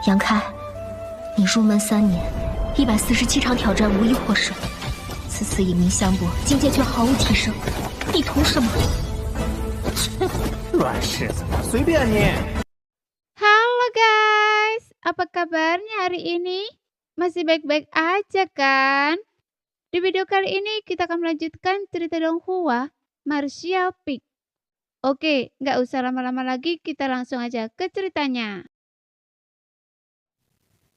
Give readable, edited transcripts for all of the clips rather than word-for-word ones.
杨开，你入门3年，147场挑战无一获胜，此次以名相搏，境界却毫无提升，你图什么？软柿子，随便你。Halo guys, apa kabarnya hari ini? Masih baik-baik aja kan? Di video kali ini kita akan melanjutkan cerita Donghua Martial Peak. Oke, nggak usah lama-lama lagi, kita langsung aja ke ceritanya.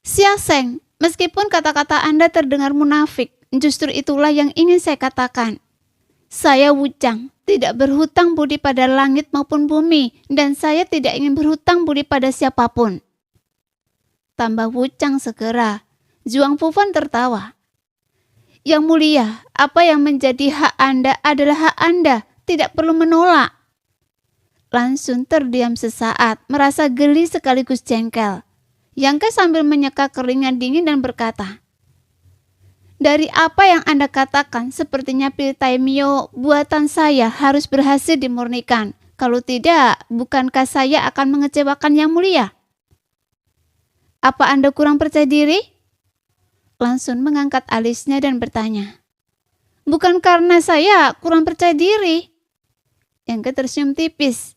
Xia Sheng, meskipun kata-kata Anda terdengar munafik, justru itulah yang ingin saya katakan. Saya Wu Chang, tidak berhutang budi pada langit maupun bumi, dan saya tidak ingin berhutang budi pada siapapun. Tambah Wu Chang segera. Zhuang Fufan tertawa. Yang mulia, apa yang menjadi hak Anda adalah hak Anda, tidak perlu menolak. Langsung terdiam sesaat, merasa geli sekaligus jengkel. Yang Ke sambil menyeka keringat dingin dan berkata, dari apa yang Anda katakan, sepertinya pil Taimyo buatan saya harus berhasil dimurnikan. Kalau tidak, bukankah saya akan mengecewakan Yang Mulia? Apa Anda kurang percaya diri? Langsung mengangkat alisnya dan bertanya, bukan karena saya kurang percaya diri. Yang Ke tersenyum tipis.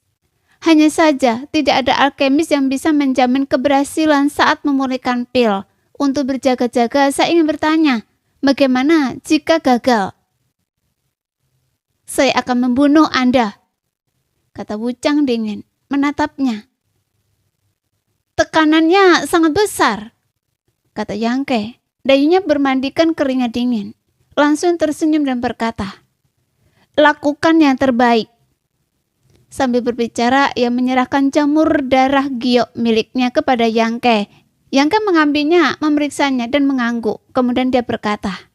Hanya saja tidak ada alkemis yang bisa menjamin keberhasilan saat memurnikan pil. Untuk berjaga-jaga saya ingin bertanya, bagaimana jika gagal? Saya akan membunuh Anda, kata Wu Chang dingin, menatapnya. Tekanannya sangat besar, kata Yang Ke. Dayunya bermandikan keringat dingin, langsung tersenyum dan berkata, lakukan yang terbaik. Sambil berbicara, ia menyerahkan jamur darah giok miliknya kepada Yang Ke. Yang Ke mengambilnya, memeriksanya dan mengangguk. Kemudian dia berkata,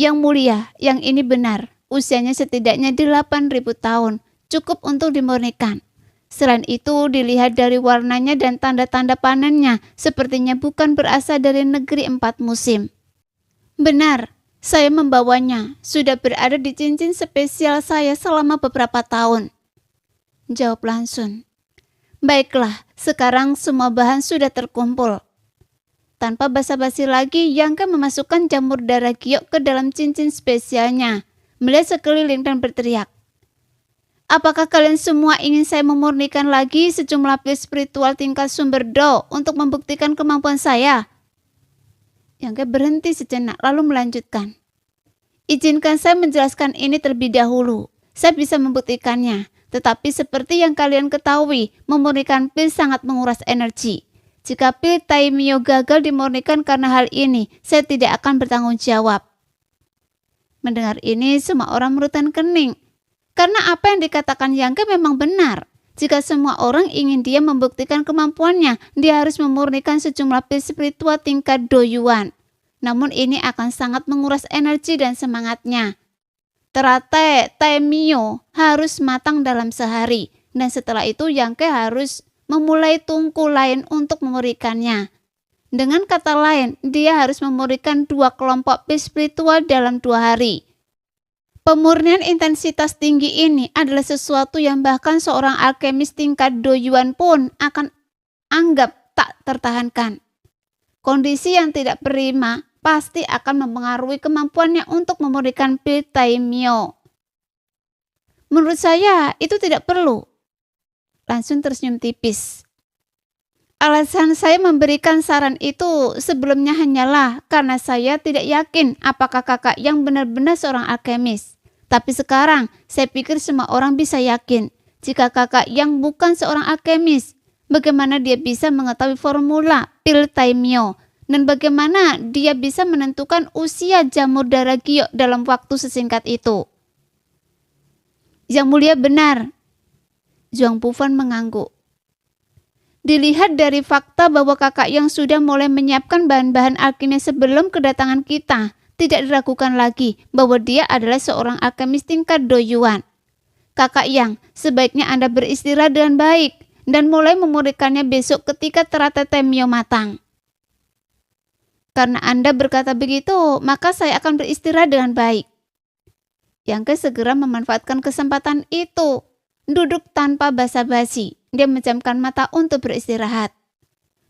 Yang Mulia, yang ini benar. Usianya setidaknya 8.000 tahun, cukup untuk dimurnikan. Selain itu, dilihat dari warnanya dan tanda-tanda panennya, sepertinya bukan berasal dari negeri 4 musim. Benar, saya membawanya. Sudah berada di cincin spesial saya selama beberapa tahun. Jawab langsung. Baiklah, sekarang semua bahan sudah terkumpul. Tanpa basa-basi lagi, Yang Ke memasukkan jamur darah giok ke dalam cincin spesialnya, melihat sekeliling dan berteriak. Apakah kalian semua ingin saya memurnikan lagi sejumlah pil spiritual tingkat sumber Do untuk membuktikan kemampuan saya? Yang Ke berhenti sejenak lalu melanjutkan. Izinkan saya menjelaskan ini terlebih dahulu. Saya bisa membuktikannya. Tetapi seperti yang kalian ketahui, memurnikan pil sangat menguras energi. Jika pil Taimyo gagal dimurnikan karena hal ini, saya tidak akan bertanggung jawab. Mendengar ini, semua orang merutan kening. Karena apa yang dikatakan Yang Ke memang benar. Jika semua orang ingin dia membuktikan kemampuannya, dia harus memurnikan sejumlah pil spiritual tingkat Doyuan. Namun ini akan sangat menguras energi dan semangatnya. Teratai Taimyo harus matang dalam sehari, dan setelah itu Yang Ke harus memulai tungku lain untuk memurnikannya. Dengan kata lain, dia harus memurnikan 2 kelompok pil spiritual dalam 2 hari. Pemurnian intensitas tinggi ini adalah sesuatu yang bahkan seorang alkemis tingkat Doyuan pun akan anggap tak tertahankan. Kondisi yang tidak prima pasti akan mempengaruhi kemampuannya untuk memurnikan pil Taimyo. Menurut saya, itu tidak perlu. Langsung tersenyum tipis. Alasan saya memberikan saran itu sebelumnya hanyalah karena saya tidak yakin apakah kakak yang benar-benar seorang alkemis. Tapi sekarang, saya pikir semua orang bisa yakin jika kakak yang bukan seorang alkemis, bagaimana dia bisa mengetahui formula pil Taimyo. Dan bagaimana dia bisa menentukan usia jamur darah giok dalam waktu sesingkat itu? Yang Mulia benar. Zhuang Fufan mengangguk. Dilihat dari fakta bahwa kakak yang sudah mulai menyiapkan bahan-bahan alkemis sebelum kedatangan kita, tidak diragukan lagi bahwa dia adalah seorang alkemis tingkat Doyuan. Kakak yang, sebaiknya Anda beristirahat dengan baik dan mulai memurnikannya besok ketika teratai Taimyo matang. Karena Anda berkata begitu, maka saya akan beristirahat dengan baik. Yang Ke segera memanfaatkan kesempatan itu. Duduk tanpa basa-basi, dia menjamkan mata untuk beristirahat.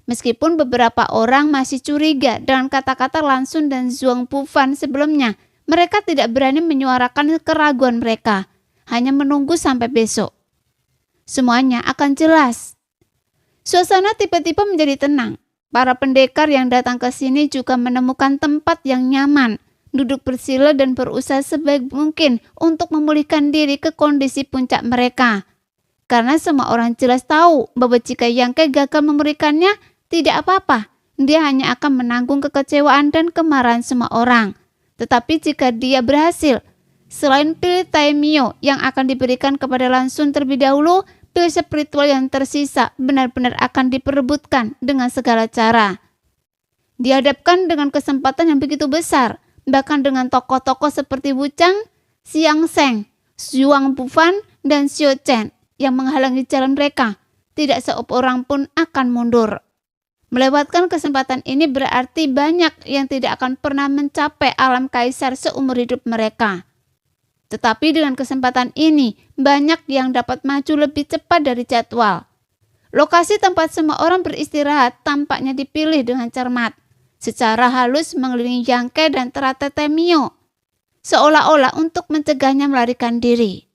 Meskipun beberapa orang masih curiga dengan kata-kata Lan Xun dan Zhuang Bufan sebelumnya, mereka tidak berani menyuarakan keraguan mereka, hanya menunggu sampai besok. Semuanya akan jelas. Suasana tiba-tiba menjadi tenang. Para pendekar yang datang ke sini juga menemukan tempat yang nyaman, duduk bersila dan berusaha sebaik mungkin untuk memulihkan diri ke kondisi puncak mereka. Karena semua orang jelas tahu bahwa jika Yang Ke gagal memberikannya, tidak apa-apa. Dia hanya akan menanggung kekecewaan dan kemarahan semua orang. Tetapi jika dia berhasil, selain pil Taimyo yang akan diberikan kepada Lan Xun terlebih dahulu, pil spiritual yang tersisa benar-benar akan diperebutkan dengan segala cara. Dihadapkan dengan kesempatan yang begitu besar, bahkan dengan tokoh-tokoh seperti Wu Chang, Xiang Sheng, Zhuang Bufan, dan Xiu Chen yang menghalangi jalan mereka, tidak seorang pun akan mundur. Melewatkan kesempatan ini berarti banyak yang tidak akan pernah mencapai alam kaisar seumur hidup mereka. Tetapi dengan kesempatan ini, banyak yang dapat maju lebih cepat dari jadwal. Lokasi tempat semua orang beristirahat tampaknya dipilih dengan cermat, secara halus mengelilingi Yang Ke dan Teratai Taimyo, seolah-olah untuk mencegahnya melarikan diri.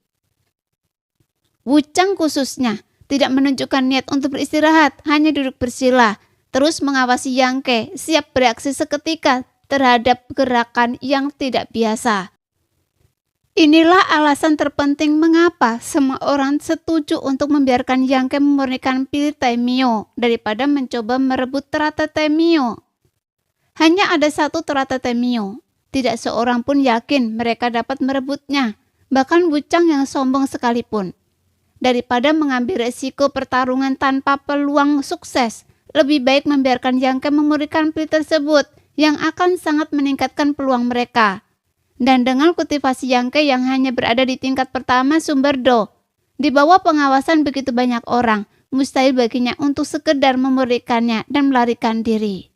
Wu Chang khususnya tidak menunjukkan niat untuk beristirahat, hanya duduk bersila, terus mengawasi Yang Ke, siap bereaksi seketika terhadap gerakan yang tidak biasa. Inilah alasan terpenting mengapa semua orang setuju untuk membiarkan Yang Ke memurnikan pil Taimyo daripada mencoba merebut Teratai Taimyo. Hanya ada satu Teratai Taimyo. Tidak seorang pun yakin mereka dapat merebutnya, bahkan Wu Chang yang sombong sekalipun. Daripada mengambil resiko pertarungan tanpa peluang sukses, lebih baik membiarkan Yang Ke memurnikan pil tersebut yang akan sangat meningkatkan peluang mereka. Dan dengan kultivasi Yang Ke yang hanya berada di tingkat pertama sumber Do, di bawah pengawasan begitu banyak orang, mustahil baginya untuk sekedar memurnikannya dan melarikan diri.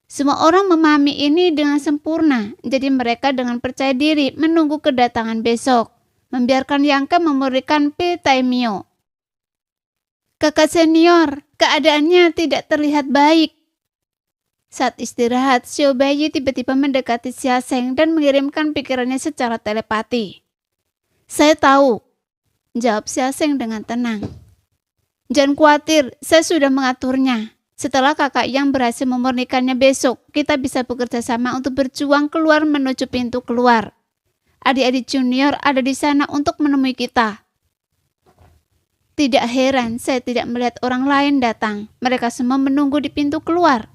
Semua orang memahami ini dengan sempurna, jadi mereka dengan percaya diri menunggu kedatangan besok, membiarkan Yang Ke memurnikan pil Taimyo. Kakak senior, keadaannya tidak terlihat baik. Saat istirahat, Xiao Baiyi tiba-tiba mendekati Xia Sheng dan mengirimkan pikirannya secara telepati. Saya tahu, jawab Xia Sheng dengan tenang. Jangan khawatir, saya sudah mengaturnya. Setelah kakak yang berhasil memurnikannya besok, kita bisa bekerja sama untuk berjuang keluar menuju pintu keluar. Adik-adik junior ada di sana untuk menemui kita. Tidak heran saya tidak melihat orang lain datang. Mereka semua menunggu di pintu keluar.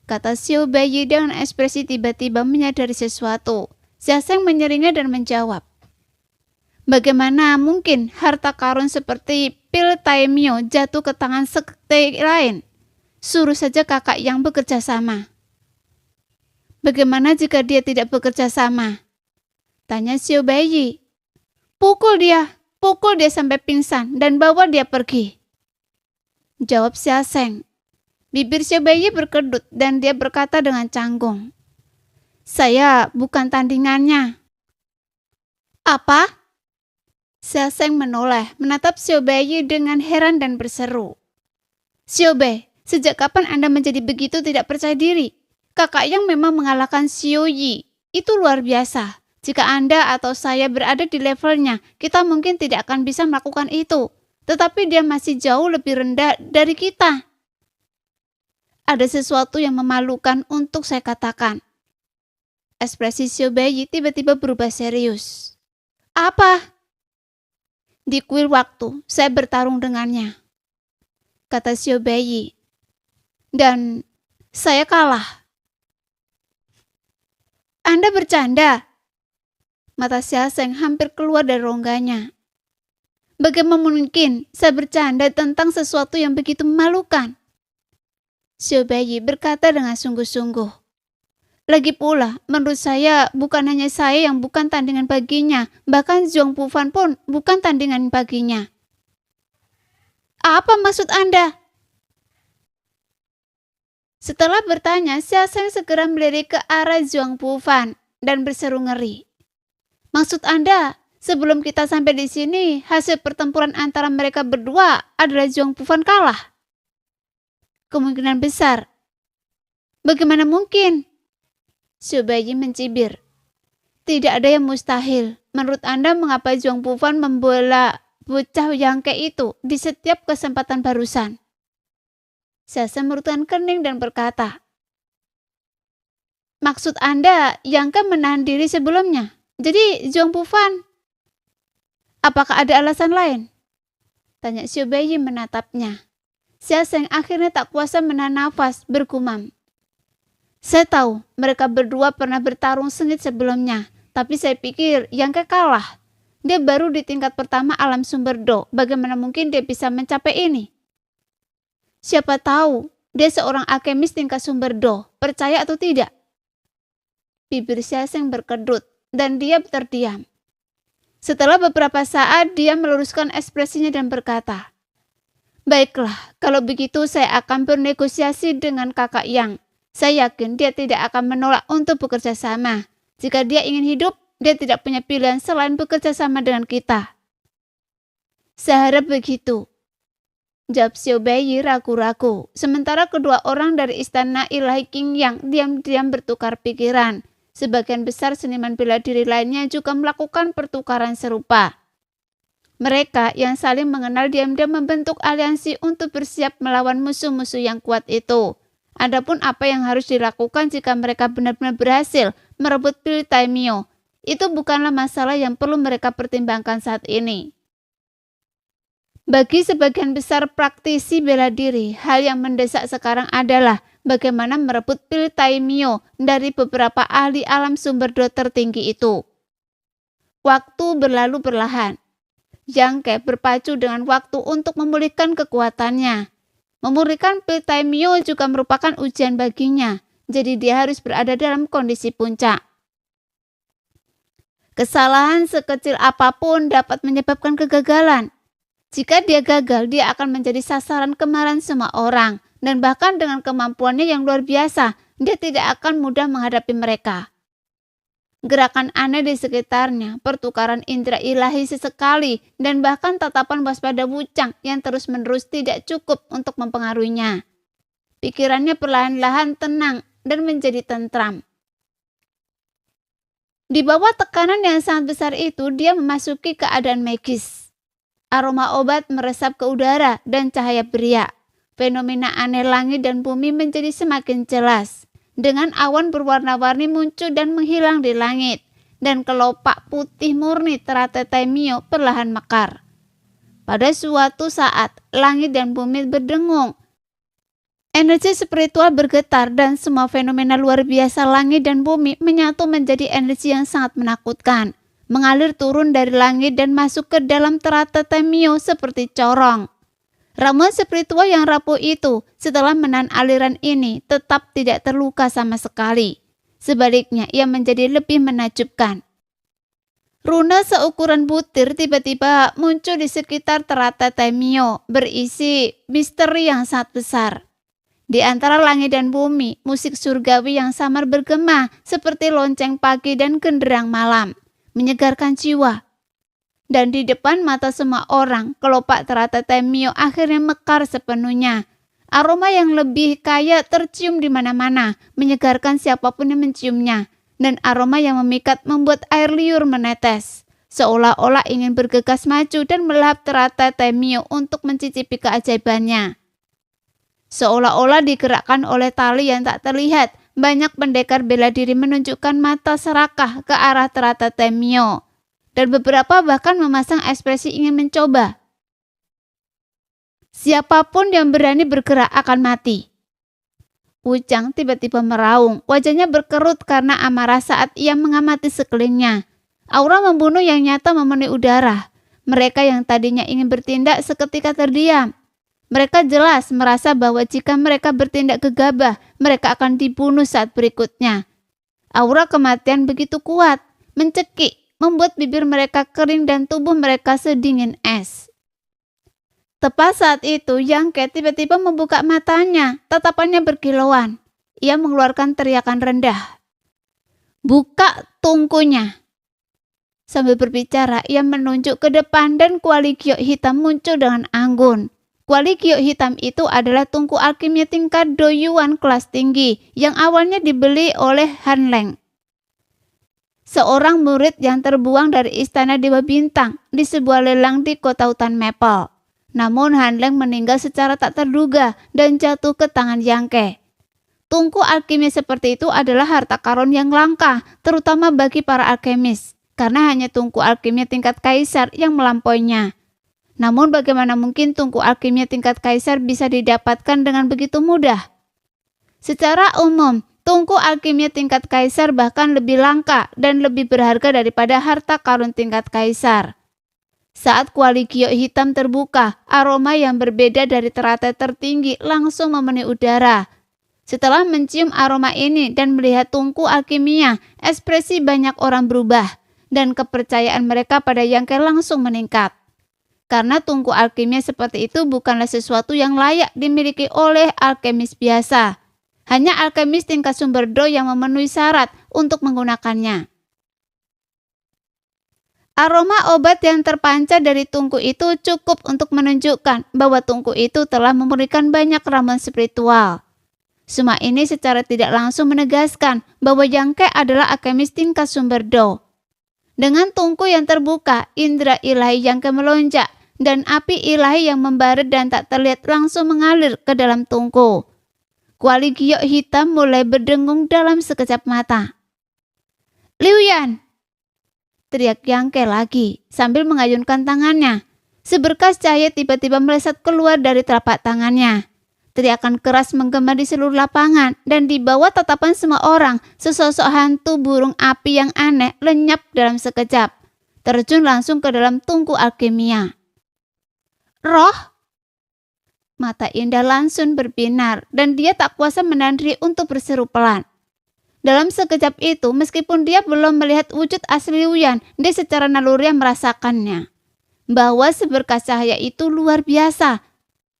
Kata Xiao Baiyi dengan ekspresi tiba-tiba menyadari sesuatu. Xia Sheng menyeringai dan menjawab. Bagaimana mungkin harta karun seperti pil Taimyo jatuh ke tangan sekte lain? Suruh saja kakak yang bekerja sama. Bagaimana jika dia tidak bekerja sama? Tanya Xiao Baiyi. Pukul dia sampai pingsan dan bawa dia pergi. Jawab Xia Sheng. Bibir Xiao Baiyi berkedut dan dia berkata dengan canggung. Saya bukan tandingannya. Apa? Xia Sheng menoleh, menatap Xiao Baiyi dengan heran dan berseru. Xiao Bei, sejak kapan Anda menjadi begitu tidak percaya diri? Kakak yang memang mengalahkan Xiao Yi. Itu luar biasa. Jika Anda atau saya berada di levelnya, kita mungkin tidak akan bisa melakukan itu. Tetapi dia masih jauh lebih rendah dari kita. Ada sesuatu yang memalukan untuk saya katakan. Ekspresi Xiao Baiyi tiba-tiba berubah serius. Apa? Di kuil waktu, saya bertarung dengannya. Kata Xiao Baiyi. Dan saya kalah. Anda bercanda? Mata Xia Sheng hampir keluar dari rongganya. Bagaimana mungkin saya bercanda tentang sesuatu yang begitu memalukan? Xiao Baiyi berkata dengan sungguh-sungguh. Lagi pula, menurut saya bukan hanya saya yang bukan tandingan baginya, bahkan Zhuang Bufan pun bukan tandingan baginya. Apa maksud Anda? Setelah bertanya, Xia Sheng segera melirik ke arah Zhuang Bufan dan berseru ngeri. Maksud Anda, sebelum kita sampai di sini, hasil pertempuran antara mereka berdua adalah Zhuang Bufan kalah? kemungkinan besar. Bagaimana mungkin? Xiaobai mencibir. Tidak ada yang mustahil. Menurut Anda mengapa Zhuang Bufan membela bocah Yangke itu di setiap kesempatan barusan? Sasa merutkan kening dan berkata, maksud Anda Yangke menahan diri sebelumnya? Jadi Zhuang Bufan? Apakah ada alasan lain? Tanya Xiaobai menatapnya. Sasa yang akhirnya tak kuasa menahan nafas bergumam. Saya tahu mereka berdua pernah bertarung sengit sebelumnya, tapi saya pikir Yangke kalah. Dia baru di tingkat pertama alam sumber Do. Bagaimana mungkin dia bisa mencapai ini? Siapa tahu dia seorang alkemis tingkat sumber Do. Percaya atau tidak? Bibir Xiaoseng berkedut dan dia terdiam. Setelah beberapa saat dia meluruskan ekspresinya dan berkata, baiklah, kalau begitu saya akan bernegosiasi dengan kakak Yang. Saya yakin dia tidak akan menolak untuk bekerja sama. Jika dia ingin hidup, dia tidak punya pilihan selain bekerja sama dengan kita. Saya harap begitu. Jawab Xiaobai ragu-ragu. Sementara kedua orang dari istana ilahi King Yang diam-diam bertukar pikiran. Sebagian besar seniman bela diri lainnya juga melakukan pertukaran serupa. Mereka yang saling mengenal diam-diam membentuk aliansi untuk bersiap melawan musuh-musuh yang kuat itu. Adapun apa yang harus dilakukan jika mereka benar-benar berhasil merebut Pil Taimyo, itu bukanlah masalah yang perlu mereka pertimbangkan saat ini. Bagi sebagian besar praktisi bela diri, hal yang mendesak sekarang adalah bagaimana merebut Pil Taimyo dari beberapa ahli alam sumber Do tertinggi itu. Waktu berlalu perlahan. Yangke berpacu dengan waktu untuk memulihkan kekuatannya. Memulihkan Pil Taimyo juga merupakan ujian baginya, jadi dia harus berada dalam kondisi puncak. Kesalahan sekecil apapun dapat menyebabkan kegagalan. Jika dia gagal, dia akan menjadi sasaran kemarahan semua orang, dan bahkan dengan kemampuannya yang luar biasa, dia tidak akan mudah menghadapi mereka. Gerakan aneh di sekitarnya, pertukaran indera ilahi sesekali, dan bahkan tatapan waspada Wuchang yang terus-menerus tidak cukup untuk mempengaruhinya. Pikirannya perlahan-lahan tenang dan menjadi tentram. Di bawah tekanan yang sangat besar itu, dia memasuki keadaan magis. Aroma obat meresap ke udara dan cahaya beriak. Fenomena aneh langit dan bumi menjadi semakin jelas. Dengan awan berwarna-warni muncul dan menghilang di langit, dan kelopak putih murni teratai Taimyo perlahan mekar. Pada suatu saat, langit dan bumi berdengung. Energi spiritual bergetar dan semua fenomena luar biasa langit dan bumi menyatu menjadi energi yang sangat menakutkan, mengalir turun dari langit dan masuk ke dalam teratai Taimyo seperti corong. Ramuan spiritual yang rapuh itu setelah menahan aliran ini tetap tidak terluka sama sekali. Sebaliknya, ia menjadi lebih menakjubkan. Runa seukuran butir tiba-tiba muncul di sekitar teratai Taimyo, berisi misteri yang sangat besar. Di antara langit dan bumi, musik surgawi yang samar bergema seperti lonceng pagi dan genderang malam, menyegarkan jiwa. Dan di depan mata semua orang, kelopak teratai Taimyo akhirnya mekar sepenuhnya. Aroma yang lebih kaya tercium di mana-mana, menyegarkan siapapun yang menciumnya. Dan aroma yang memikat membuat air liur menetes, seolah-olah ingin bergegas maju dan melahap teratai Taimyo untuk mencicipi keajaibannya. Seolah-olah digerakkan oleh tali yang tak terlihat, banyak pendekar bela diri menunjukkan mata serakah ke arah teratai Taimyo. Dan beberapa bahkan memasang ekspresi ingin mencoba. Siapapun yang berani bergerak akan mati. Wuchang tiba-tiba meraung, wajahnya berkerut karena amarah saat ia mengamati sekelilingnya. Aura membunuh yang nyata memenuhi udara. Mereka yang tadinya ingin bertindak seketika terdiam. Mereka jelas merasa bahwa jika mereka bertindak gegabah, mereka akan dibunuh saat berikutnya. Aura kematian begitu kuat, mencekik, membuat bibir mereka kering dan tubuh mereka sedingin es. Tepat saat itu, Yangke tiba-tiba membuka matanya, tatapannya berkilauan. Ia mengeluarkan teriakan rendah. Buka tungkunya. Sambil berbicara, ia menunjuk ke depan dan kuali giok hitam muncul dengan anggun. Kuali giok hitam itu adalah tungku alkimia tingkat doyuan kelas tinggi yang awalnya dibeli oleh Han Leng, seorang murid yang terbuang dari istana Dewa Bintang di sebuah lelang di kota hutan Maple. Namun Han Leng meninggal secara tak terduga dan jatuh ke tangan Yang Ke. Tungku alkimia seperti itu adalah harta karun yang langka, terutama bagi para alkemis, karena hanya tungku alkimia tingkat kaisar yang melampauinya. Namun bagaimana mungkin tungku alkimia tingkat kaisar bisa didapatkan dengan begitu mudah? Secara umum, tungku alkimia tingkat kaisar bahkan lebih langka dan lebih berharga daripada harta karun tingkat kaisar. Saat kuali giok hitam terbuka, aroma yang berbeda dari teratai tertinggi langsung memenuhi udara. Setelah mencium aroma ini dan melihat tungku alkimia, ekspresi banyak orang berubah dan kepercayaan mereka pada Yang Ke langsung meningkat. Karena tungku alkimia seperti itu bukanlah sesuatu yang layak dimiliki oleh alkemis biasa. Hanya alkemis tingkat sumber do yang memenuhi syarat untuk menggunakannya. Aroma obat yang terpancar dari tungku itu cukup untuk menunjukkan bahwa tungku itu telah memberikan banyak ramuan spiritual. Semua ini secara tidak langsung menegaskan bahwa Yang Ke adalah alkemis tingkat sumber do. Dengan tungku yang terbuka, indera ilahi Yang Ke melonjak dan api ilahi yang membaret dan tak terlihat langsung mengalir ke dalam tungku. Kuali giok hitam mulai berdengung dalam sekejap mata. "Liu Yan!" teriak Yang Ke lagi sambil mengayunkan tangannya. Seberkas cahaya tiba-tiba melesat keluar dari telapak tangannya. Teriakan keras menggema di seluruh lapangan dan di bawah tatapan semua orang, sesosok hantu burung api yang aneh lenyap dalam sekejap, terjun langsung ke dalam tungku alkimia. "Roh!" Mata Indah langsung berbinar dan dia tak kuasa menahan diri untuk berseru pelan. Dalam sekejap itu, meskipun dia belum melihat wujud asli Liu Yan, dia secara naluri merasakannya. Bahwa seberkas cahaya itu luar biasa.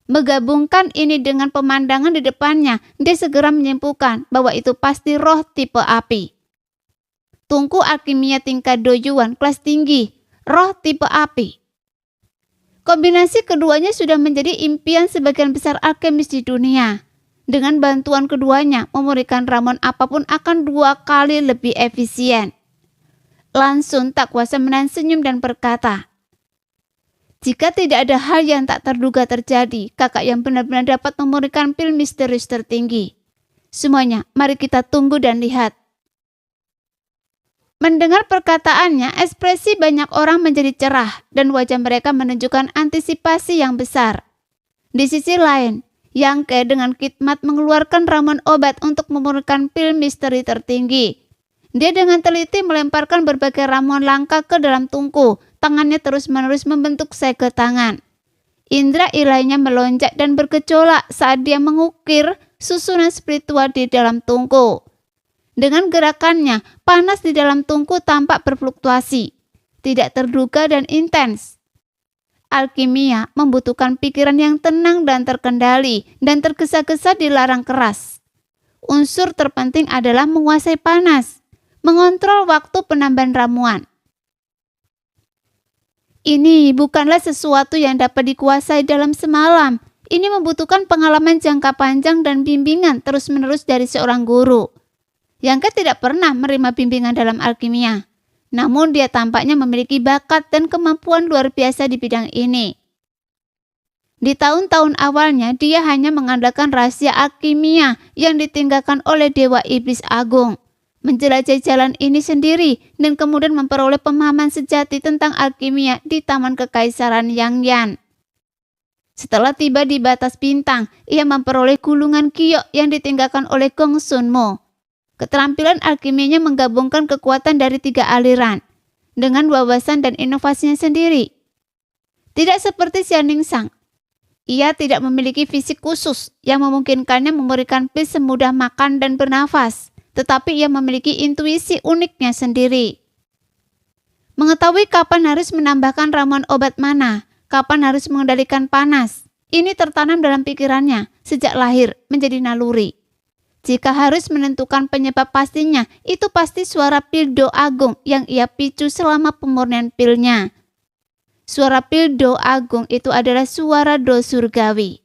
Menggabungkan ini dengan pemandangan di depannya, dia segera menyimpulkan bahwa itu pasti roh tipe api. Tungku alkimia tingkat doyuan kelas tinggi, roh tipe api. Kombinasi keduanya sudah menjadi impian sebagian besar alkemis di dunia. Dengan bantuan keduanya, memberikan ramuan apapun akan 2 kali lebih efisien. Lan Xun tak kuasa menahan senyum dan berkata, "Jika tidak ada hal yang tak terduga terjadi, kakak yang benar-benar dapat memberikan pil misterius tertinggi. Semuanya, mari kita tunggu dan lihat." Mendengar perkataannya, ekspresi banyak orang menjadi cerah dan wajah mereka menunjukkan antisipasi yang besar. Di sisi lain, Yang Ke dengan khidmat mengeluarkan ramuan obat untuk memberikan pil misteri tertinggi. Dia dengan teliti melemparkan berbagai ramuan langka ke dalam tungku. Tangannya terus-menerus membentuk segel tangan. Indra ilahinya melonjak dan bergejolak saat dia mengukir susunan spiritual di dalam tungku. Dengan gerakannya, panas di dalam tungku tampak berfluktuasi, tidak terduga dan intens. Alkimia membutuhkan pikiran yang tenang dan terkendali dan tergesa-gesa dilarang keras. Unsur terpenting adalah menguasai panas, mengontrol waktu penambahan ramuan. Ini bukanlah sesuatu yang dapat dikuasai dalam semalam. Ini membutuhkan pengalaman jangka panjang dan bimbingan terus-menerus dari seorang guru. Yang Ke tidak pernah menerima bimbingan dalam alkimia. Namun dia tampaknya memiliki bakat dan kemampuan luar biasa di bidang ini. Di tahun-tahun awalnya, dia hanya mengandalkan rahasia alkimia yang ditinggalkan oleh Dewa Iblis Agung. Menjelajahi jalan ini sendiri dan kemudian memperoleh pemahaman sejati tentang alkimia di Taman Kekaisaran Yangyan. Setelah tiba di batas bintang, ia memperoleh gulungan giok yang ditinggalkan oleh Gong Sun Mo. Keterampilan alkimianya menggabungkan kekuatan dari 3 aliran dengan wawasan dan inovasinya sendiri. Tidak seperti Xianing Sang, ia tidak memiliki fisik khusus yang memungkinkannya memberikan pil semudah makan dan bernafas, tetapi ia memiliki intuisi uniknya sendiri. Mengetahui kapan harus menambahkan ramuan obat mana, kapan harus mengendalikan panas, ini tertanam dalam pikirannya sejak lahir menjadi naluri. Jika harus menentukan penyebab pastinya, itu pasti suara pil Do Agung yang ia picu selama pemurnian pilnya. Suara pil Do agung itu adalah suara Do surgawi.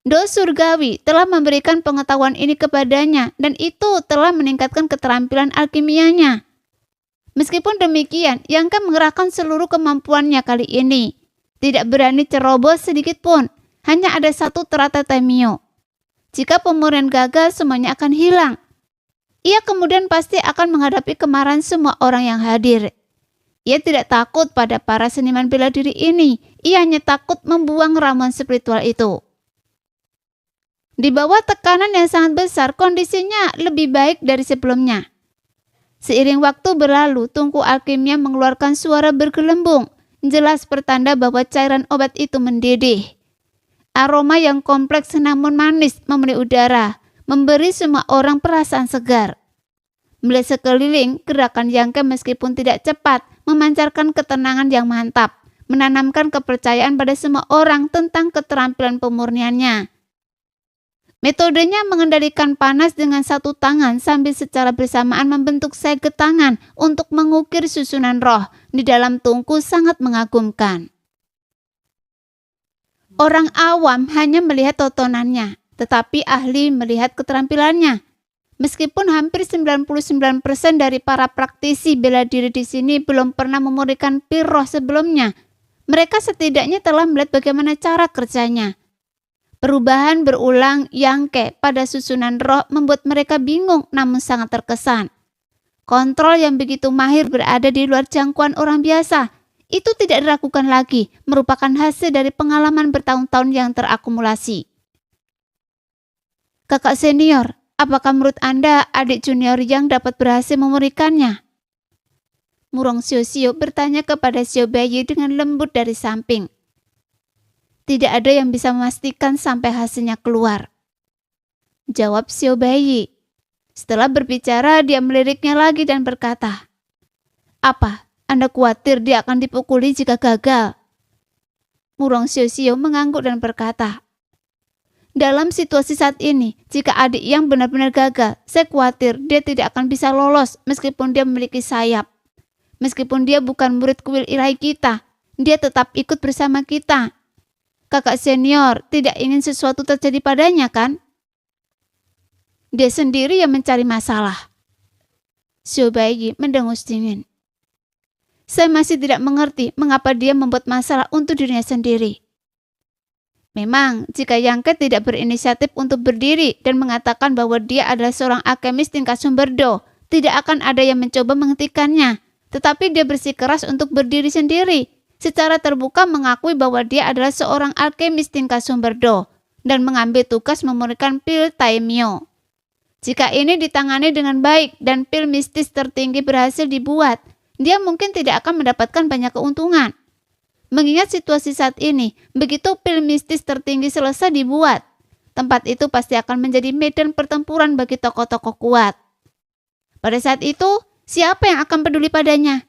Do surgawi telah memberikan pengetahuan ini kepadanya dan itu telah meningkatkan keterampilan alkimianya. Meskipun demikian, Yangke mengerahkan seluruh kemampuannya kali ini. Tidak berani ceroboh sedikit pun, hanya ada satu teratai Temio. Jika pemurnian gagal, semuanya akan hilang. Ia kemudian pasti akan menghadapi kemarahan semua orang yang hadir. Ia tidak takut pada para seniman bela diri ini, ia hanya takut membuang ramuan spiritual itu. Di bawah tekanan yang sangat besar, kondisinya lebih baik dari sebelumnya. Seiring waktu berlalu, tungku alkimia mengeluarkan suara bergelembung, jelas pertanda bahwa cairan obat itu mendidih. Aroma yang kompleks namun manis memenuhi udara, memberi semua orang perasaan segar. Melihat sekeliling, gerakan Yangke meskipun tidak cepat, memancarkan ketenangan yang mantap, menanamkan kepercayaan pada semua orang tentang keterampilan pemurniannya. Metodenya mengendalikan panas dengan satu tangan sambil secara bersamaan membentuk segel tangan untuk mengukir susunan roh di dalam tungku sangat mengagumkan. Orang awam hanya melihat tontonannya, tetapi ahli melihat keterampilannya. Meskipun hampir 99% dari para praktisi bela diri di sini belum pernah memurnikan pil roh sebelumnya, mereka setidaknya telah melihat bagaimana cara kerjanya. Perubahan berulang Yangke pada susunan roh membuat mereka bingung namun sangat terkesan. Kontrol yang begitu mahir berada di luar jangkauan orang biasa. Itu tidak diragukan lagi, merupakan hasil dari pengalaman bertahun-tahun yang terakumulasi. Kakak senior, apakah menurut Anda adik junior yang dapat berhasil memurnikannya? Murong Xiu bertanya kepada Xiao Beiyi dengan lembut dari samping. Tidak ada yang bisa memastikan sampai hasilnya keluar, jawab Xiao Beiyi. Setelah berbicara, dia meliriknya lagi dan berkata, "Apa, Anda khawatir dia akan dipukuli jika gagal?" Murong Xiu mengangguk dan berkata, "Dalam situasi saat ini, jika adik yang benar-benar gagal, saya khawatir dia tidak akan bisa lolos meskipun dia memiliki sayap. Meskipun dia bukan murid kuil ilahi kita, dia tetap ikut bersama kita. Kakak senior tidak ingin sesuatu terjadi padanya, kan? Dia sendiri yang mencari masalah." Xiao Beiyi mendengus dingin. "Saya masih tidak mengerti mengapa dia membuat masalah untuk dirinya sendiri. Memang, jika Yangke tidak berinisiatif untuk berdiri dan mengatakan bahwa dia adalah seorang alkemis tingkat sumber Do, tidak akan ada yang mencoba menghentikannya. Tetapi dia bersikeras untuk berdiri sendiri, secara terbuka mengakui bahwa dia adalah seorang alkemis tingkat sumber Do dan mengambil tugas memurnikan pil Taimyo. Jika ini ditangani dengan baik dan pil mistis tertinggi berhasil dibuat, dia mungkin tidak akan mendapatkan banyak keuntungan. Mengingat situasi saat ini, begitu pil mistis tertinggi selesai dibuat, tempat itu pasti akan menjadi medan pertempuran bagi tokoh-tokoh kuat. Pada saat itu, siapa yang akan peduli padanya?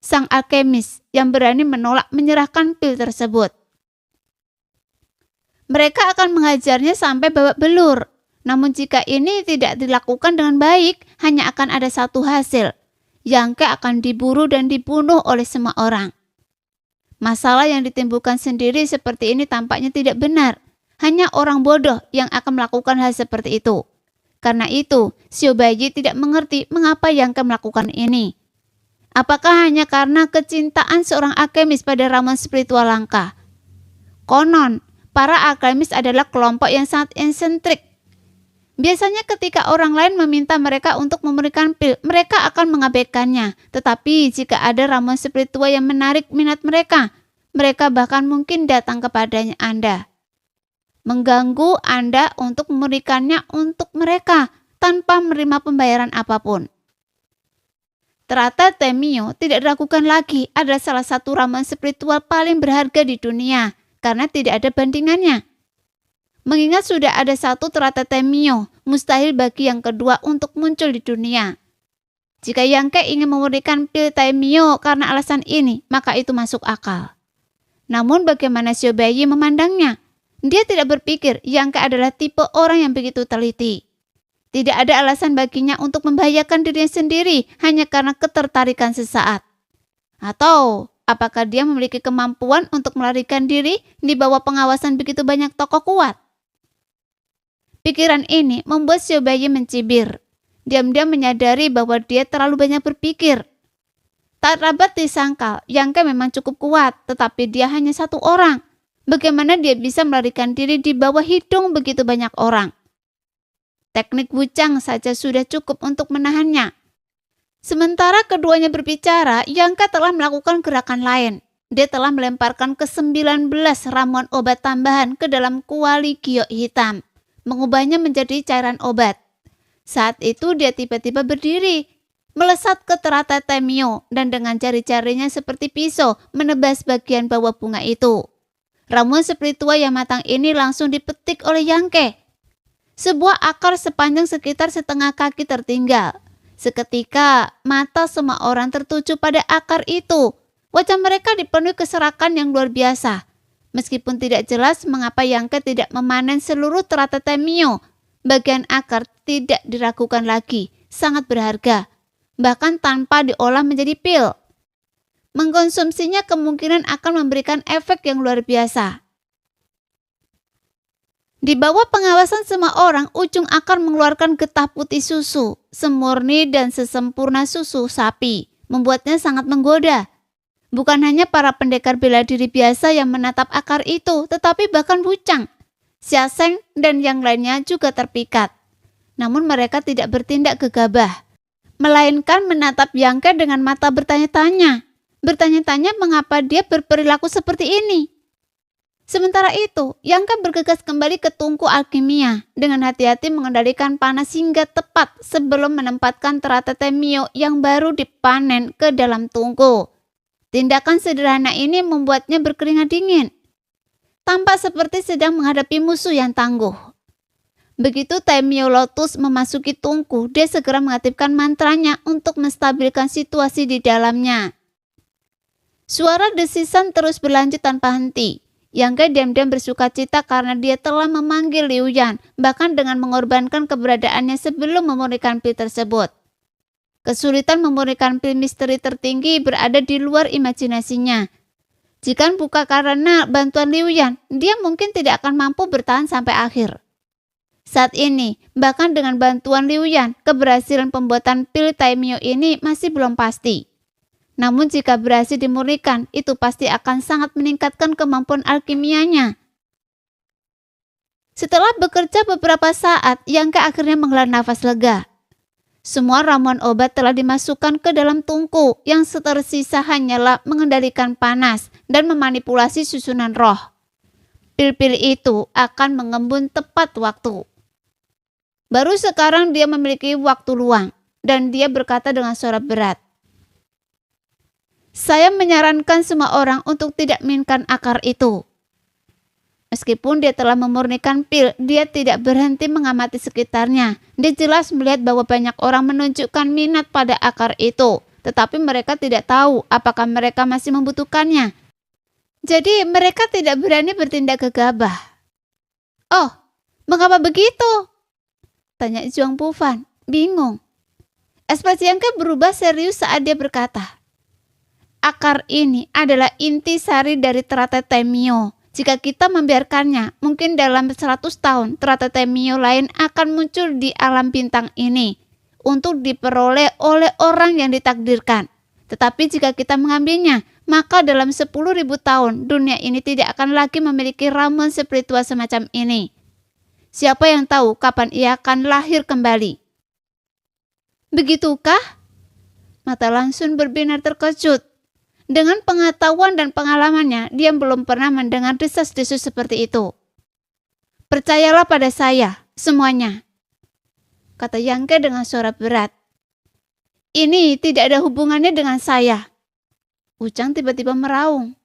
Sang alkemis yang berani menolak menyerahkan pil tersebut. Mereka akan mengajarnya sampai babak belur. Namun jika ini tidak dilakukan dengan baik, hanya akan ada satu hasil. Yangke akan diburu dan dibunuh oleh semua orang. Masalah yang ditimbulkan sendiri seperti ini tampaknya tidak benar. Hanya orang bodoh yang akan melakukan hal seperti itu. Karena itu, Xiao Beiyi tidak mengerti mengapa Yangke melakukan ini. Apakah hanya karena kecintaan seorang alkemis pada ramuan spiritual langka? Konon, para alkemis adalah kelompok yang sangat eksentrik. Biasanya ketika orang lain meminta mereka untuk memberikan pil, mereka akan mengabaikannya. Tetapi jika ada ramuan spiritual yang menarik minat mereka, mereka bahkan mungkin datang kepadanya Anda. Mengganggu Anda untuk memberikannya untuk mereka tanpa menerima pembayaran apapun. Teratai Temio tidak diragukan lagi adalah salah satu ramuan spiritual paling berharga di dunia karena tidak ada bandingannya. Mengingat sudah ada satu teratai Temio, mustahil bagi yang kedua untuk muncul di dunia. Jika Yangke ingin memberikan pil Temio karena alasan ini, maka itu masuk akal. Namun bagaimana Xiao Beiyi memandangnya? Dia tidak berpikir Yangke adalah tipe orang yang begitu teliti. Tidak ada alasan baginya untuk membahayakan dirinya sendiri hanya karena ketertarikan sesaat. Atau apakah dia memiliki kemampuan untuk melarikan diri di bawah pengawasan begitu banyak tokoh kuat? Pikiran ini membuat Xiao Baiyi mencibir. Diam-diam menyadari bahwa dia terlalu banyak berpikir. Tak dapat disangkal, Yang Ke memang cukup kuat, tetapi dia hanya satu orang. Bagaimana dia bisa melarikan diri di bawah hidung begitu banyak orang? Teknik Wuchang saja sudah cukup untuk menahannya. Sementara keduanya berbicara, Yang Ke telah melakukan gerakan lain. Dia telah melemparkan ke-19 ramuan obat tambahan ke dalam kuali giok hitam, mengubahnya menjadi cairan obat. Saat itu dia tiba-tiba berdiri, melesat ke teratai Temio, dan dengan jari-jarinya seperti pisau menebas bagian bawah bunga itu. Ramuan spiritual yang matang ini langsung dipetik oleh Yang Ke. Sebuah akar sepanjang sekitar setengah kaki tertinggal. Seketika, mata semua orang tertuju pada akar itu. Wajah mereka dipenuhi keserakan yang luar biasa. Meskipun tidak jelas mengapa Yang Ke tidak memanen seluruh teratai Temio, bagian akar tidak diragukan lagi, sangat berharga. Bahkan tanpa diolah menjadi pil. Mengkonsumsinya kemungkinan akan memberikan efek yang luar biasa. Di bawah pengawasan semua orang, ujung akar mengeluarkan getah putih susu, semurni dan sesempurna susu sapi, membuatnya sangat menggoda. Bukan hanya para pendekar bela diri biasa yang menatap akar itu, tetapi bahkan Wuchang, Xia Sheng, dan yang lainnya juga terpikat. Namun mereka tidak bertindak gegabah, melainkan menatap Yang Ke dengan mata bertanya-tanya. Bertanya-tanya mengapa dia berperilaku seperti ini. Sementara itu, Yang Ke bergegas kembali ke tungku alkimia dengan hati-hati mengendalikan panas hingga tepat sebelum menempatkan teratai Temio yang baru dipanen ke dalam tungku. Tindakan sederhana ini membuatnya berkeringat dingin, tampak seperti sedang menghadapi musuh yang tangguh. Begitu Temio Lotus memasuki tungku, dia segera mengaktifkan mantranya untuk menstabilkan situasi di dalamnya. Suara desisan terus berlanjut tanpa henti. Yang Ke diam-diam bersukacita karena dia telah memanggil Liu Yan, bahkan dengan mengorbankan keberadaannya sebelum memurnikan pil tersebut. Kesulitan memurnikan pil misteri tertinggi berada di luar imajinasinya. Jika bukan karena bantuan Liu Yan, dia mungkin tidak akan mampu bertahan sampai akhir. Saat ini, bahkan dengan bantuan Liu Yan, keberhasilan pembuatan pil Temio ini masih belum pasti. Namun jika berhasil dimurnikan, itu pasti akan sangat meningkatkan kemampuan alkimianya. Setelah bekerja beberapa saat, Yang Ke akhirnya menghela nafas lega. Semua ramuan obat telah dimasukkan ke dalam tungku, yang tersisa hanyalah mengendalikan panas dan memanipulasi susunan roh. Pil-pil itu akan mengembun tepat waktu. Baru sekarang dia memiliki waktu luang, dan dia berkata dengan suara berat, "Saya menyarankan semua orang untuk tidak minumkan akar itu." Meskipun dia telah memurnikan pil, dia tidak berhenti mengamati sekitarnya. Dia jelas melihat bahwa banyak orang menunjukkan minat pada akar itu, tetapi mereka tidak tahu apakah mereka masih membutuhkannya. Jadi mereka tidak berani bertindak gegabah. "Oh, mengapa begitu?" tanya Zhuang Bufan, bingung. Ekspresi Yang Ke berubah serius saat dia berkata, "Akar ini adalah inti sari dari teratai Temio. Jika kita membiarkannya, mungkin dalam 100 tahun teratai Temio lain akan muncul di alam bintang ini untuk diperoleh oleh orang yang ditakdirkan. Tetapi jika kita mengambilnya, maka dalam 10.000 tahun dunia ini tidak akan lagi memiliki ramuan spiritual semacam ini. Siapa yang tahu kapan ia akan lahir kembali?" "Begitukah?" Mata Lansun berbinar terkejut. Dengan pengetahuan dan pengalamannya, dia belum pernah mendengar desas-desus seperti itu. "Percayalah pada saya, semuanya," kata Yang Ke dengan suara berat. "Ini tidak ada hubungannya dengan saya." Wuchang tiba-tiba meraung.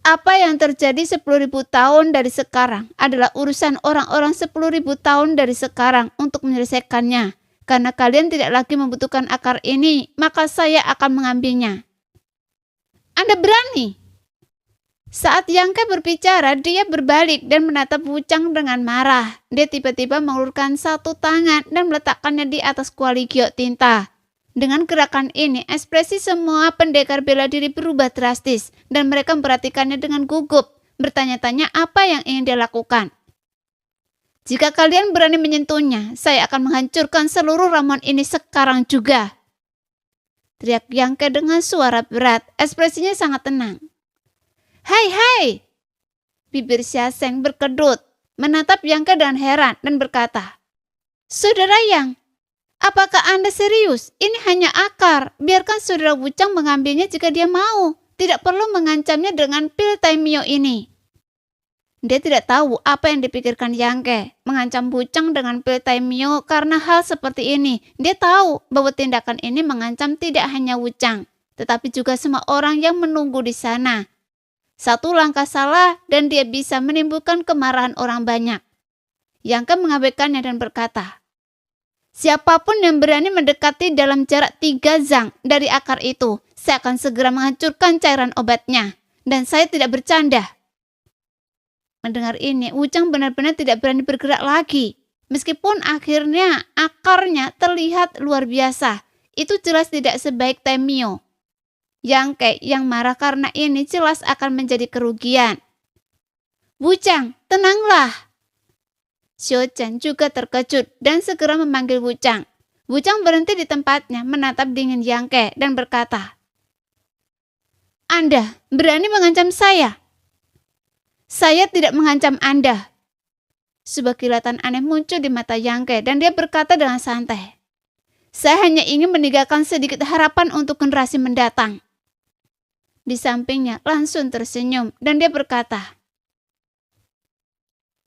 "Apa yang terjadi 10.000 tahun dari sekarang adalah urusan orang-orang 10.000 tahun dari sekarang untuk menyelesaikannya. Karena kalian tidak lagi membutuhkan akar ini, maka saya akan mengambilnya." "Anda berani?" Saat Yang Ke berbicara, dia berbalik dan menatap Wuchang dengan marah. Dia tiba-tiba mengulurkan satu tangan dan meletakkannya di atas kuali giok tinta. Dengan gerakan ini, ekspresi semua pendekar bela diri berubah drastis dan mereka memperhatikannya dengan gugup, bertanya-tanya apa yang ingin dia lakukan. Jika kalian berani menyentuhnya, saya akan menghancurkan seluruh ramuan ini sekarang juga. Teriak Yangke dengan suara berat, ekspresinya sangat tenang. Hai, hai! Bibir Xia Zheng berkedut, menatap Yangke dengan heran dan berkata, Saudara Yang, apakah Anda serius? Ini hanya akar. Biarkan saudara Wuchang mengambilnya jika dia mau. Tidak perlu mengancamnya dengan pil Taimyo ini. Dia tidak tahu apa yang dipikirkan Yangke. Mengancam Wuchang dengan pil Taimyo karena hal seperti ini. Dia tahu bahwa tindakan ini mengancam tidak hanya Wuchang, tetapi juga semua orang yang menunggu di sana. Satu langkah salah dan dia bisa menimbulkan kemarahan orang banyak. Yangke mengabaikannya dan berkata, Siapapun yang berani mendekati dalam jarak 3 zang dari akar itu, saya akan segera menghancurkan cairan obatnya. Dan saya tidak bercanda. Mendengar ini, Wuchang benar-benar tidak berani bergerak lagi. Meskipun akhirnya akarnya terlihat luar biasa, itu jelas tidak sebaik Taimyo. Yangke yang marah karena ini jelas akan menjadi kerugian. Wuchang, tenanglah. Xiao Chen juga terkejut dan segera memanggil Wuchang. Wuchang berhenti di tempatnya menatap dingin Yangke dan berkata, Anda berani mengancam saya? Saya tidak mengancam Anda. Sebuah kilatan aneh muncul di mata Yangke dan dia berkata dengan santai, Saya hanya ingin meninggalkan sedikit harapan untuk generasi mendatang. Di sampingnya langsung tersenyum dan dia berkata,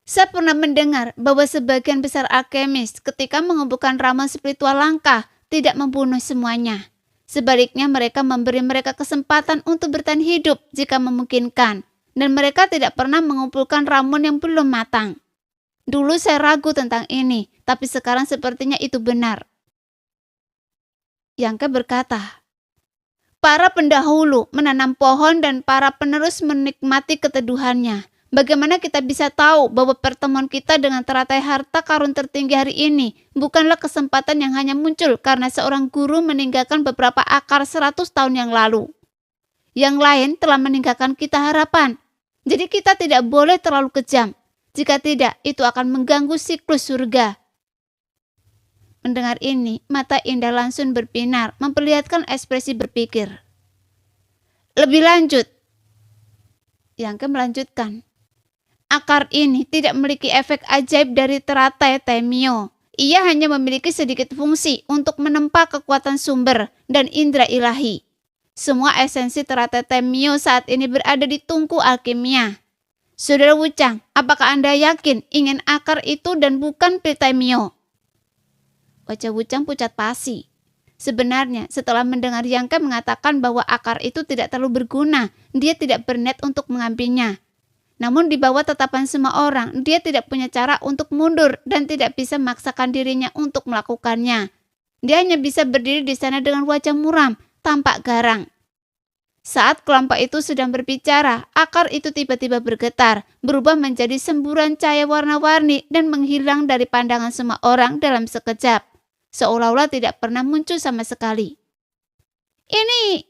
Saya pernah mendengar bahwa sebagian besar alkemis ketika mengumpulkan ramuan spiritual langka tidak membunuh semuanya. Sebaliknya mereka memberi mereka kesempatan untuk bertahan hidup jika memungkinkan. Dan mereka tidak pernah mengumpulkan ramuan yang belum matang. Dulu saya ragu tentang ini, tapi sekarang sepertinya itu benar. Yangke berkata, Para pendahulu menanam pohon dan para penerus menikmati keteduhannya. Bagaimana kita bisa tahu bahwa pertemuan kita dengan teratai harta karun tertinggi hari ini bukanlah kesempatan yang hanya muncul karena seorang guru meninggalkan beberapa akar 100 tahun yang lalu. Yang lain telah meninggalkan kita harapan. Jadi kita tidak boleh terlalu kejam. Jika tidak, itu akan mengganggu siklus surga. Mendengar ini, mata Indah langsung berbinar, memperlihatkan ekspresi berpikir. Lebih lanjut, Yangke melanjutkan. Akar ini tidak memiliki efek ajaib dari teratai Taimyo. Ia hanya memiliki sedikit fungsi untuk menempa kekuatan sumber dan indera ilahi. Semua esensi teratai Taimyo saat ini berada di tungku alkimia. Saudara Wuchang, apakah Anda yakin ingin akar itu dan bukan pil Taimyo? Wajah Wuchang pucat pasi. Sebenarnya, setelah mendengar Yangke mengatakan bahwa akar itu tidak terlalu berguna, dia tidak berniat untuk mengambilnya. Namun di bawah tatapan semua orang, dia tidak punya cara untuk mundur dan tidak bisa memaksakan dirinya untuk melakukannya. Dia hanya bisa berdiri di sana dengan wajah muram, tampak garang. Saat kelompok itu sedang berbicara, akar itu tiba-tiba bergetar, berubah menjadi semburan cahaya warna-warni dan menghilang dari pandangan semua orang dalam sekejap. Seolah-olah tidak pernah muncul sama sekali. Ini...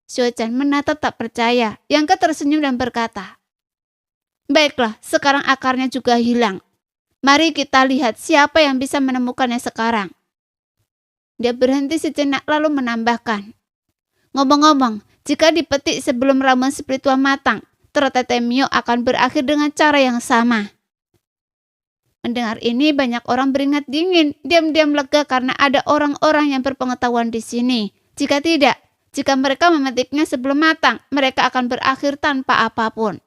Xiao Chen menatap tak percaya. Yangke tersenyum dan berkata, Baiklah, sekarang akarnya juga hilang. Mari kita lihat siapa yang bisa menemukannya sekarang. Dia berhenti sejenak lalu menambahkan. Ngomong-ngomong, jika dipetik sebelum ramuan spiritual matang, teratai Taimyo akan berakhir dengan cara yang sama. Mendengar ini banyak orang beringat dingin, diam-diam lega karena ada orang-orang yang berpengetahuan di sini. Jika tidak, jika mereka memetiknya sebelum matang, mereka akan berakhir tanpa apapun.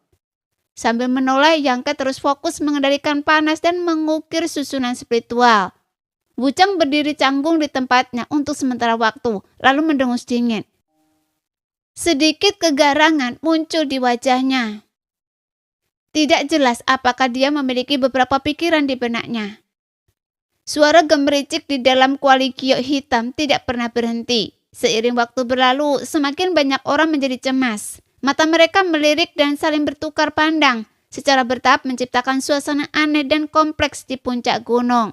Sambil menoleh, Yangke terus fokus mengendalikan panas dan mengukir susunan spiritual. Wuchang berdiri canggung di tempatnya untuk sementara waktu, lalu mendengus dingin. Sedikit kegarangan muncul di wajahnya. Tidak jelas apakah dia memiliki beberapa pikiran di benaknya. Suara gemericik di dalam kuali giok hitam tidak pernah berhenti. Seiring waktu berlalu, semakin banyak orang menjadi cemas. Mata mereka melirik dan saling bertukar pandang, secara bertahap menciptakan suasana aneh dan kompleks di puncak gunung.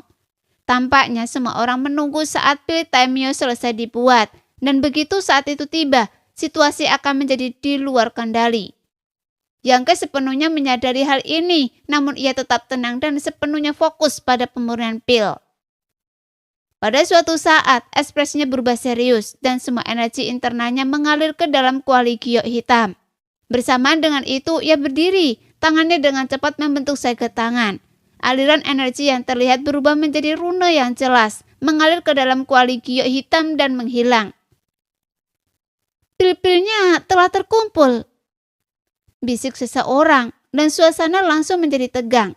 Tampaknya semua orang menunggu saat pil Taimyo selesai dibuat, dan begitu saat itu tiba, situasi akan menjadi di luar kendali. Yangke sepenuhnya menyadari hal ini, namun ia tetap tenang dan sepenuhnya fokus pada pemurnian pil. Pada suatu saat, ekspresinya berubah serius dan semua energi internalnya mengalir ke dalam kuali giok hitam. Bersamaan dengan itu, ia berdiri, tangannya dengan cepat membentuk segel tangan. Aliran energi yang terlihat berubah menjadi rune yang jelas, mengalir ke dalam kuali giok hitam dan menghilang. Pil-pilnya telah terkumpul, bisik seseorang, dan suasana langsung menjadi tegang.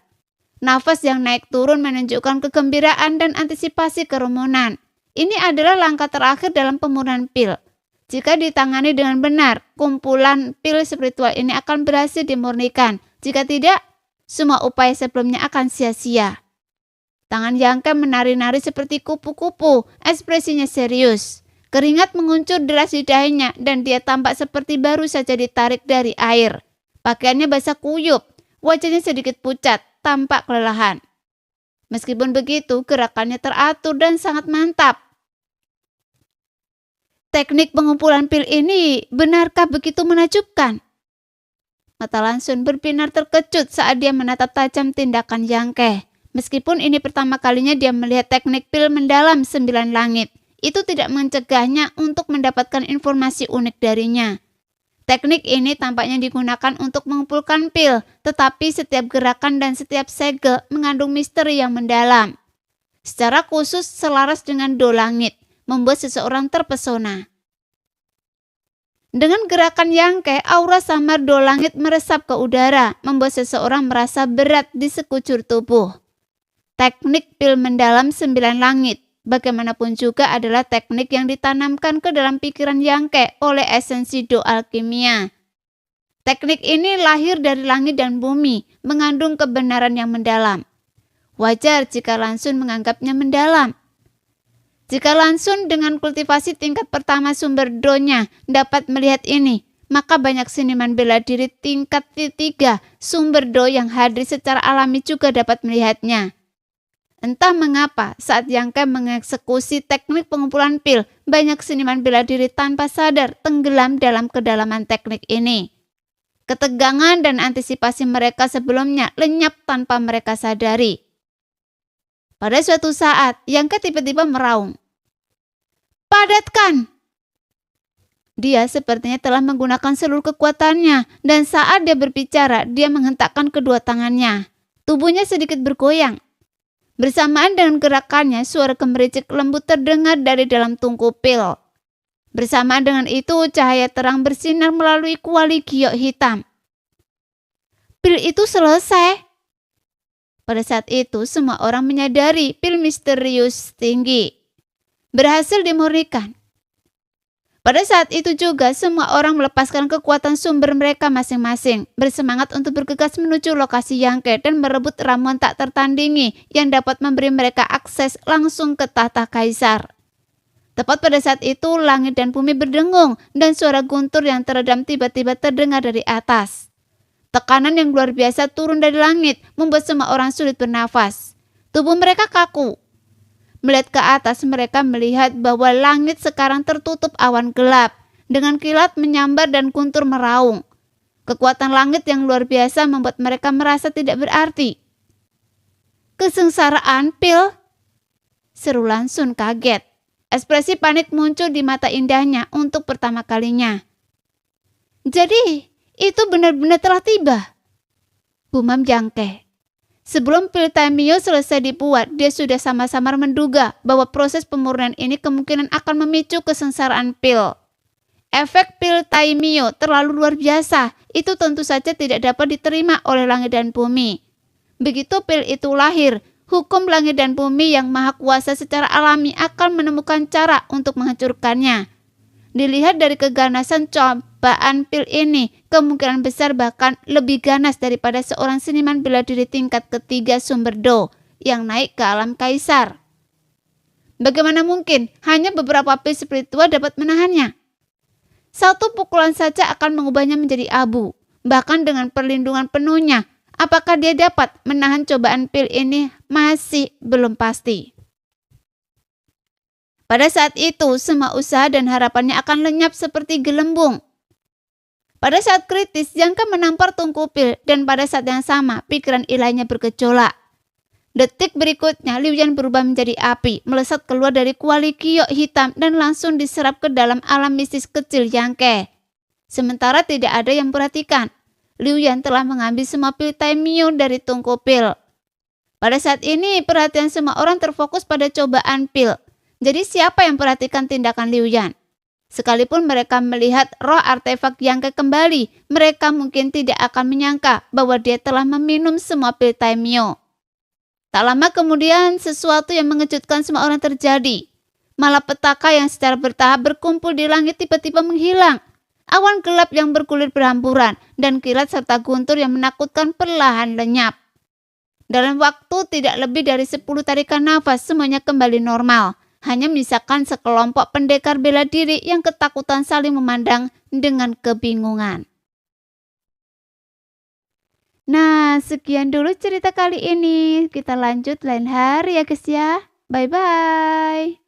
Nafas yang naik turun menunjukkan kegembiraan dan antisipasi kerumunan. Ini adalah langkah terakhir dalam pemurnian pil. Jika ditangani dengan benar, kumpulan pil spiritual ini akan berhasil dimurnikan. Jika tidak, semua upaya sebelumnya akan sia-sia. Tangan Yangke menari-nari seperti kupu-kupu, ekspresinya serius. Keringat menguncur deras di dahinya dan dia tampak seperti baru saja ditarik dari air. Pakaiannya basah kuyup, wajahnya sedikit pucat, tampak kelelahan. Meskipun begitu, gerakannya teratur dan sangat mantap. Teknik pengumpulan pil ini benarkah begitu menakjubkan? Mata Lansun berbinar terkejut saat dia menatap tajam tindakan Yangke. Meskipun ini pertama kalinya dia melihat teknik pil mendalam 9 langit, itu tidak mencegahnya untuk mendapatkan informasi unik darinya. Teknik ini tampaknya digunakan untuk mengumpulkan pil, tetapi setiap gerakan dan setiap segel mengandung misteri yang mendalam. Secara khusus selaras dengan do langit, membuat seseorang terpesona. Dengan gerakan Yangke, aura samar do langit meresap ke udara, membuat seseorang merasa berat di sekujur tubuh. Teknik pil mendalam 9 langit, bagaimanapun juga adalah teknik yang ditanamkan ke dalam pikiran Yangke oleh esensi do alkimia. Teknik ini lahir dari langit dan bumi, mengandung kebenaran yang mendalam. Wajar jika Lansun menganggapnya mendalam. Jika Lansun dengan kultivasi tingkat pertama sumber do-nya dapat melihat ini, maka banyak seniman bela diri tingkat 3 sumber do yang hadir secara alami juga dapat melihatnya. Entah mengapa saat Yangke mengeksekusi teknik pengumpulan pil, banyak seniman bela diri tanpa sadar tenggelam dalam kedalaman teknik ini. Ketegangan dan antisipasi mereka sebelumnya lenyap tanpa mereka sadari. Pada suatu saat, Yangke tiba-tiba meraung. "Padatkan!" Dia sepertinya telah menggunakan seluruh kekuatannya, dan saat dia berbicara, dia menghentakkan kedua tangannya. Tubuhnya sedikit bergoyang. Bersamaan dengan gerakannya, suara gemericik lembut terdengar dari dalam tungku pil. Bersamaan dengan itu, cahaya terang bersinar melalui kuali giok hitam. Pil itu selesai. Pada saat itu, semua orang menyadari pil misterius tinggi berhasil dimurnikan. Pada saat itu juga, semua orang melepaskan kekuatan sumber mereka masing-masing, bersemangat untuk bergegas menuju lokasi Yangke dan merebut ramuan tak tertandingi yang dapat memberi mereka akses langsung ke tahta kaisar. Tepat pada saat itu, langit dan bumi berdengung dan suara guntur yang teredam tiba-tiba terdengar dari atas. Tekanan yang luar biasa turun dari langit, membuat semua orang sulit bernafas. Tubuh mereka kaku. Melihat ke atas, mereka melihat bahwa langit sekarang tertutup awan gelap, dengan kilat menyambar dan guntur meraung. Kekuatan langit yang luar biasa membuat mereka merasa tidak berarti. "Kesengsaraan, Pil?" seru Lansun kaget. Ekspresi panik muncul di mata indahnya untuk pertama kalinya. "Jadi, itu benar-benar telah tiba?" gumam Yangke. Sebelum pil Taimyo selesai dibuat, dia sudah sama-sama menduga bahwa proses pemurnian ini kemungkinan akan memicu kesengsaraan pil. Efek pil Taimyo terlalu luar biasa, itu tentu saja tidak dapat diterima oleh langit dan bumi. Begitu pil itu lahir, hukum langit dan bumi yang maha kuasa secara alami akan menemukan cara untuk menghancurkannya. Dilihat dari keganasan cobaan pil ini, kemungkinan besar bahkan lebih ganas daripada seorang seniman bela diri tingkat ketiga sumber do yang naik ke alam kaisar. Bagaimana mungkin hanya beberapa pil spiritual dapat menahannya? Satu pukulan saja akan mengubahnya menjadi abu, bahkan dengan perlindungan penuhnya. Apakah dia dapat menahan cobaan pil ini masih belum pasti. Pada saat itu, semua usaha dan harapannya akan lenyap seperti gelembung. Pada saat kritis, Yang Ke menampar Tunku Pil dan pada saat yang sama, pikiran ilahnya bergejolak. Detik berikutnya, Liu Yan berubah menjadi api, melesat keluar dari kuali kiok hitam dan langsung diserap ke dalam alam mistis kecil Yang Ke. Sementara tidak ada yang perhatikan, Liu Yan telah mengambil semua pil Taimyo dari Tunku Pil. Pada saat ini, perhatian semua orang terfokus pada cobaan pil. Jadi siapa yang perhatikan tindakan Liu Yan? Sekalipun mereka melihat roh artefak Yang Ke kembali, mereka mungkin tidak akan menyangka bahwa dia telah meminum semua pil Taimyo. Tak lama kemudian, sesuatu yang mengejutkan semua orang terjadi. Malapetaka yang secara bertahap berkumpul di langit tiba-tiba menghilang. Awan gelap yang berkulit berhamburan dan kilat serta guntur yang menakutkan perlahan lenyap. Dalam waktu tidak lebih dari 10 tarikan nafas, semuanya kembali normal. Hanya menyisakan sekelompok pendekar bela diri yang ketakutan saling memandang dengan kebingungan. Nah, sekian dulu cerita kali ini. Kita lanjut lain hari ya guys ya. Bye-bye.